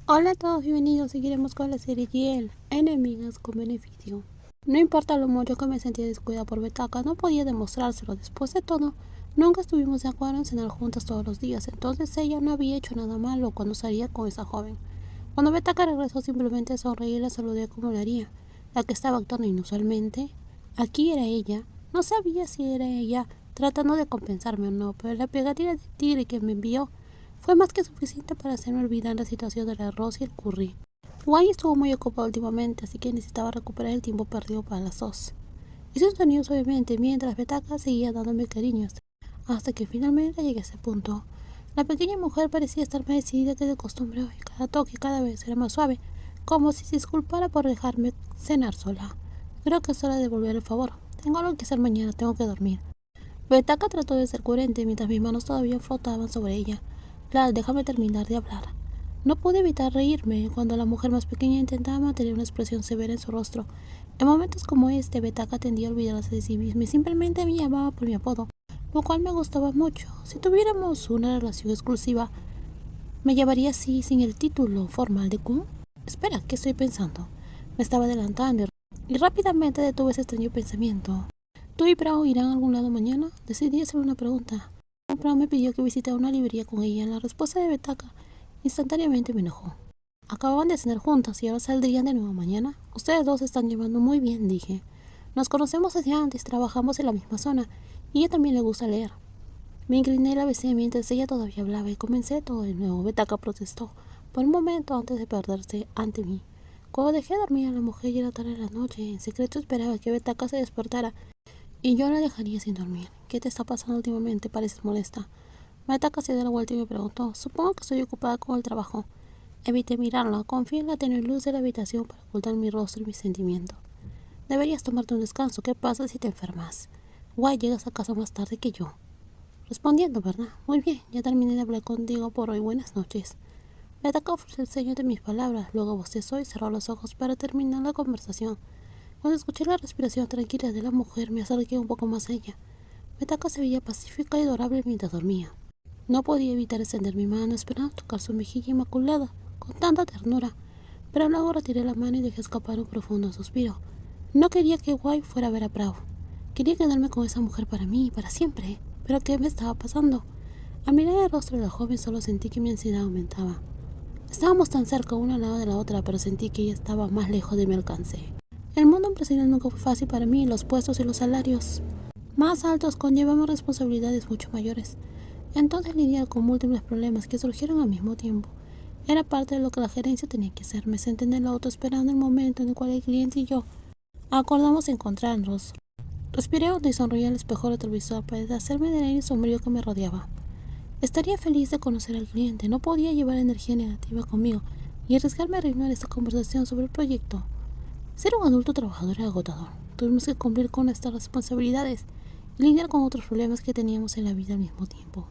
Hola a todos, bienvenidos. Seguiremos con la serie Yel, Enemigas con Beneficio. No importa lo mucho que me sentía descuidada por Betaka, no podía demostrárselo. Después de todo, nunca estuvimos de acuerdo en cenar juntas todos los días, entonces ella no había hecho nada malo cuando salía con esa joven. Cuando Betaka regresó, simplemente sonreí y la saludé como lo haría, la que estaba actuando inusualmente. Aquí era ella. No sabía si era ella tratando de compensarme o no, pero la pegatina de tigre que me envió fue más que suficiente para hacerme olvidar la situación del arroz y el curry. Wai estuvo muy ocupado últimamente, así que necesitaba recuperar el tiempo perdido para las dos. Hice un sonido suavemente mientras Betaka seguía dándome cariños, hasta que finalmente llegué a ese punto. La pequeña mujer parecía estar más decidida que de costumbre y cada toque cada vez era más suave, como si se disculpara por dejarme cenar sola. Creo que es hora de devolver el favor. Tengo algo que hacer mañana, tengo que dormir. Betaka trató de ser coherente mientras mis manos todavía flotaban sobre ella. Claro, déjame terminar de hablar. No pude evitar reírme cuando la mujer más pequeña intentaba mantener una expresión severa en su rostro. En momentos como este, Betaka tendía a olvidarse de sí misma y simplemente me llamaba por mi apodo, lo cual me gustaba mucho. Si tuviéramos una relación exclusiva, ¿me llamaría así sin el título formal de Kun? Espera, ¿qué estoy pensando? Me estaba adelantando y rápidamente detuve ese extraño pensamiento. ¿Tú y Brao irán a algún lado mañana? Decidí hacer una pregunta. Brao me pidió que visitara una librería con ella. La respuesta de Betaka instantáneamente me enojó. Acababan de cenar juntas y ahora saldrían de nuevo mañana. Ustedes dos se están llevando muy bien, dije. Nos conocemos desde antes, trabajamos en la misma zona y a ella también le gusta leer. Me incliné y la besé mientras ella todavía hablaba y comencé todo de nuevo. Betaka protestó por un momento antes de perderse ante mí. Cuando dejé dormir a la mujer y era tarde de la noche, en secreto esperaba que Betaka se despertara y yo la dejaría sin dormir. ¿Qué te está pasando últimamente? Pareces molesta. Betaka se dio la vuelta y me preguntó. Supongo que estoy ocupada con el trabajo. Evité mirarla. Confié en la tenue luz de la habitación para ocultar mi rostro y mis sentimientos. Deberías tomarte un descanso. ¿Qué pasa si te enfermas? Guay, llegas a casa más tarde que yo. Respondiendo, ¿verdad? Muy bien, ya terminé de hablar contigo por hoy. Buenas noches. Betaka ofreció el sello de mis palabras, luego bostezó y cerró los ojos para terminar la conversación. Cuando escuché la respiración tranquila de la mujer, me acerqué un poco más a ella. Betaka se veía pacífica y adorable mientras dormía. No podía evitar extender mi mano esperando tocar su mejilla inmaculada, con tanta ternura, pero luego retiré la mano y dejé escapar un profundo suspiro. No quería que Wai fuera a ver a Bravo. Quería quedarme con esa mujer para mí y para siempre. ¿Pero qué me estaba pasando? Al mirar el rostro de la joven solo sentí que mi ansiedad aumentaba. Estábamos tan cerca una al lado de la otra, pero sentí que ella estaba más lejos de mi alcance. El mundo empresarial nunca fue fácil para mí, los puestos y los salarios más altos conllevaban responsabilidades mucho mayores. Entonces lidiar con múltiples problemas que surgieron al mismo tiempo era parte de lo que la gerencia tenía que hacer. Me senté en el auto esperando el momento en el cual el cliente y yo acordamos encontrarnos. Respiré hondo y sonreí al espejo retrovisor para deshacerme del aire sombrío que me rodeaba. Estaría feliz de conocer al cliente, no podía llevar energía negativa conmigo y arriesgarme a arruinar esta conversación sobre el proyecto. Ser un adulto trabajador era agotador. Tuvimos que cumplir con nuestras responsabilidades y lidiar con otros problemas que teníamos en la vida al mismo tiempo.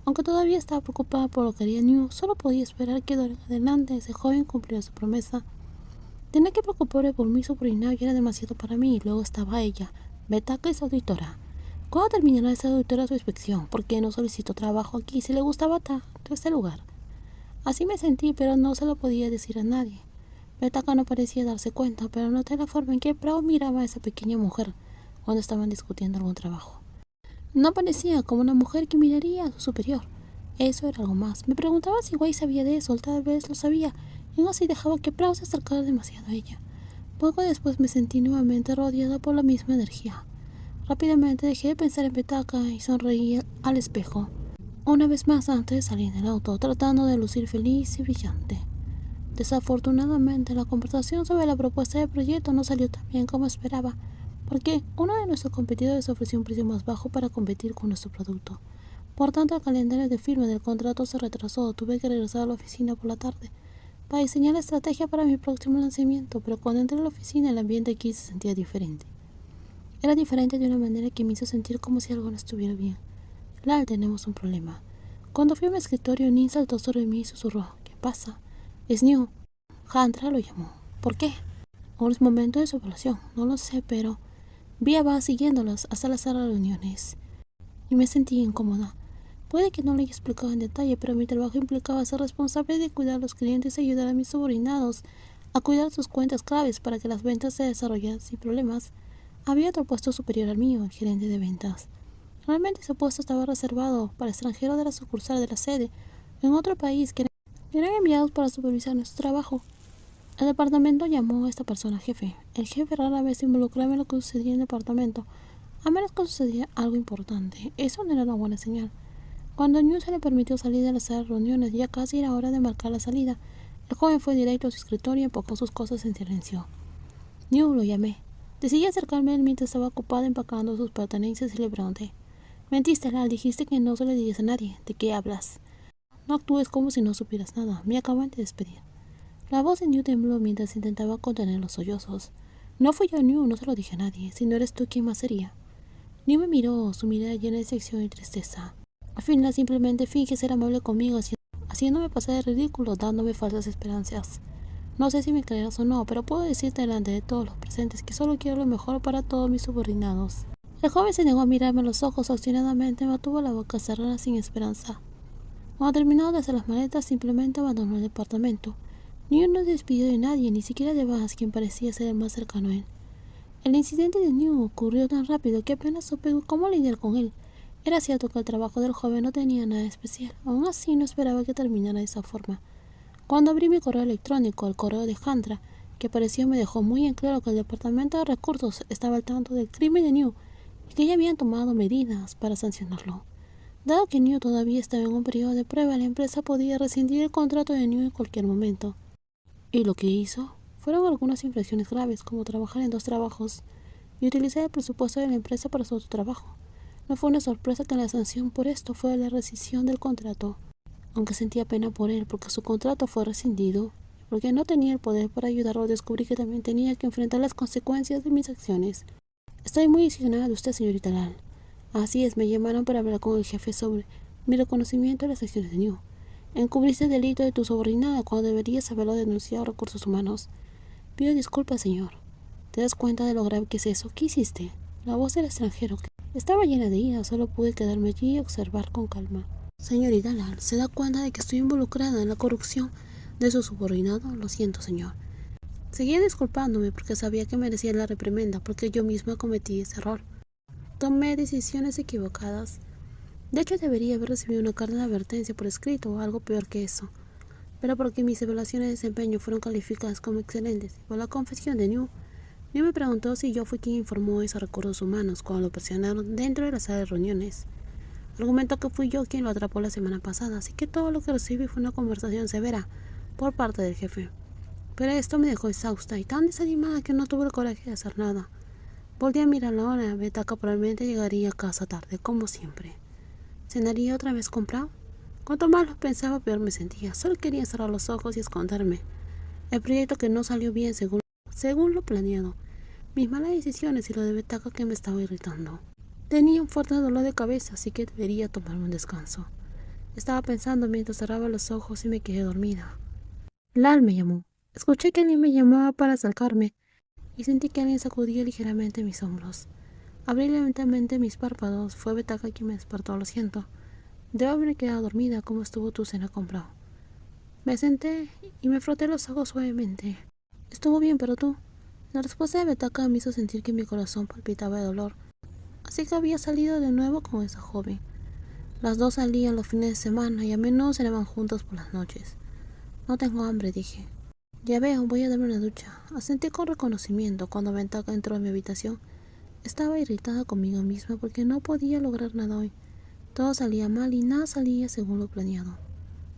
Aunque todavía estaba preocupada por lo que haría New, solo podía esperar que de ahora en adelante ese joven cumpliera su promesa. Tenía que preocuparme por mi sobrina y era demasiado para mí, y luego estaba ella, Betaka y su auditora. ¿Cuándo terminará esa auditora su inspección? ¿Por qué no solicitó trabajo aquí si le gustaba tanto este lugar? Así me sentí, pero no se lo podía decir a nadie. Betaka no parecía darse cuenta, pero noté la forma en que Bravo miraba a esa pequeña mujer cuando estaban discutiendo algún trabajo. No parecía como una mujer que miraría a su superior. Eso era algo más. Me preguntaba si Wei sabía de eso, o tal vez lo sabía, y no así dejaba que Bravo se acercara demasiado a ella. Poco después me sentí nuevamente rodeada por la misma energía. Rápidamente dejé de pensar en Betaka y sonreí al espejo. Una vez más antes de salir del auto, tratando de lucir feliz y brillante. Desafortunadamente, la conversación sobre la propuesta de proyecto no salió tan bien como esperaba, porque uno de nuestros competidores ofreció un precio más bajo para competir con nuestro producto. Por tanto, el calendario de firma del contrato se retrasó. Tuve que regresar a la oficina por la tarde para diseñar la estrategia para mi próximo lanzamiento, pero cuando entré a la oficina el ambiente aquí se sentía diferente. Era diferente de una manera que me hizo sentir como si algo no estuviera bien. Lal, tenemos un problema. Cuando fui a mi escritorio, Nin saltó sobre mí y susurró. ¿Qué pasa? Es New. Hantra lo llamó. ¿Por qué? Ahora es momento de su evaluación. No lo sé, pero vi a Va siguiéndolos hasta la sala de reuniones y me sentí incómoda. Puede que no le haya explicado en detalle, pero mi trabajo implicaba ser responsable de cuidar a los clientes y ayudar a mis subordinados a cuidar sus cuentas claves para que las ventas se desarrollaran sin problemas. Había otro puesto superior al mío, el gerente de ventas. Realmente ese puesto estaba reservado para extranjeros de la sucursal de la sede en otro país que eran enviados para supervisar nuestro trabajo. El departamento llamó a esta persona jefe. El jefe rara vez se involucraba en lo que sucedía en el departamento, a menos que sucedía algo importante. Eso no era una buena señal. Cuando a New se le permitió salir de la sala de reuniones, ya casi era hora de marcar la salida. El joven fue directo a su escritorio y empacó sus cosas en silencio. New, lo llamé. Decidí acercarme a él mientras estaba ocupado empacando sus pertenencias y le pregunté. Mentiste, Lal, dijiste que no se lo dirías a nadie. ¿De qué hablas? No actúes como si no supieras nada. Me acaban de despedir. La voz de New tembló mientras intentaba contener los sollozos. No fui yo, New, no se lo dije a nadie. Si no eres tú, ¿quién más sería? New me miró, su mirada llena de sección y tristeza. Al final simplemente finge ser amable conmigo, haciéndome pasar de ridículo, dándome falsas esperanzas. No sé si me creerás o no, pero puedo decirte delante de todos los presentes que solo quiero lo mejor para todos mis subordinados. El joven se negó a mirarme a los ojos, obstinadamente mantuvo la boca cerrada sin esperanza. Cuando terminó de hacer las maletas, simplemente abandonó el departamento. New no se despidió de nadie, ni siquiera de Bass, quien parecía ser el más cercano a él. El incidente de New ocurrió tan rápido que apenas supe cómo lidiar con él. Era cierto que el trabajo del joven no tenía nada especial, aún así no esperaba que terminara de esa forma. Cuando abrí mi correo electrónico, el correo de Handra, que apareció, me dejó muy en claro que el Departamento de Recursos estaba al tanto del crimen de New y que ya habían tomado medidas para sancionarlo. Dado que New todavía estaba en un periodo de prueba, la empresa podía rescindir el contrato de New en cualquier momento. Y lo que hizo fueron algunas infracciones graves, como trabajar en 2 trabajos y utilizar el presupuesto de la empresa para su otro trabajo. No fue una sorpresa que la sanción por esto fue la rescisión del contrato, aunque sentía pena por él porque su contrato fue rescindido y porque no tenía el poder para ayudarlo. Descubrí que también tenía que enfrentar las consecuencias de mis acciones. Estoy muy decepcionada de usted, señorita Lal. Así es, me llamaron para hablar con el jefe sobre mi reconocimiento de las acciones de New. Encubriste el delito de tu subordinada cuando deberías haberlo denunciado a Recursos Humanos. Pido disculpas, señor. ¿Te das cuenta de lo grave que es eso? ¿Qué hiciste? La voz del extranjero estaba llena de ira. Solo pude quedarme allí y observar con calma. Señorita Lal, ¿se da cuenta de que estoy involucrada en la corrupción de su subordinado? Lo siento, señor. Seguía disculpándome porque sabía que merecía la reprimenda, porque yo misma cometí ese error. Tomé decisiones equivocadas. De hecho, debería haber recibido una carta de advertencia por escrito o algo peor que eso. Pero porque mis evaluaciones de desempeño fueron calificadas como excelentes por la confesión de New me preguntó si yo fui quien informó eso a Recursos Humanos cuando lo presionaron dentro de la sala de reuniones. Argumentó que fui yo quien lo atrapó la semana pasada, así que todo lo que recibí fue una conversación severa por parte del jefe. Pero esto me dejó exhausta y tan desanimada que no tuve el coraje de hacer nada. Volví a mirar la hora. Betaca probablemente llegaría a casa tarde, como siempre. ¿Cenaría otra vez con Prao? Cuanto más lo pensaba, peor me sentía. Solo quería cerrar los ojos y esconderme. El proyecto que no salió bien según lo planeado. Mis malas decisiones y lo de Betaca que me estaba irritando. Tenía un fuerte dolor de cabeza, así que debería tomarme un descanso. Estaba pensando mientras cerraba los ojos y me quedé dormida. Lal me llamó. Escuché que alguien me llamaba para acercarme y sentí que alguien sacudía ligeramente mis hombros. Abrí lentamente mis párpados. Fue Betaca quien me despertó, lo siento. Debo haberme quedado dormida. ¿Cómo estuvo tu cena con Prao? Me senté y me froté los ojos suavemente. Estuvo bien, pero tú. La respuesta de Betaca me hizo sentir que mi corazón palpitaba de dolor. Así que había salido de nuevo con esa joven. Las dos salían los fines de semana y a menudo cenaban juntas por las noches. No tengo hambre, dije. Ya veo, voy a darme una ducha. Asentí con reconocimiento cuando Betaca entró en mi habitación. Estaba irritada conmigo misma porque no podía lograr nada hoy. Todo salía mal y nada salía según lo planeado.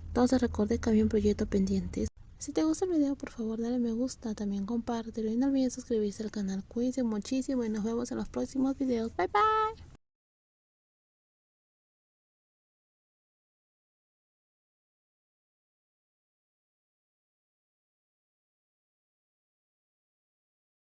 Entonces recordé que había un proyecto pendiente. Si te gusta el video, por favor dale me gusta, también compártelo y no olvides suscribirse al canal. Cuídense muchísimo y nos vemos en los próximos videos. Bye bye.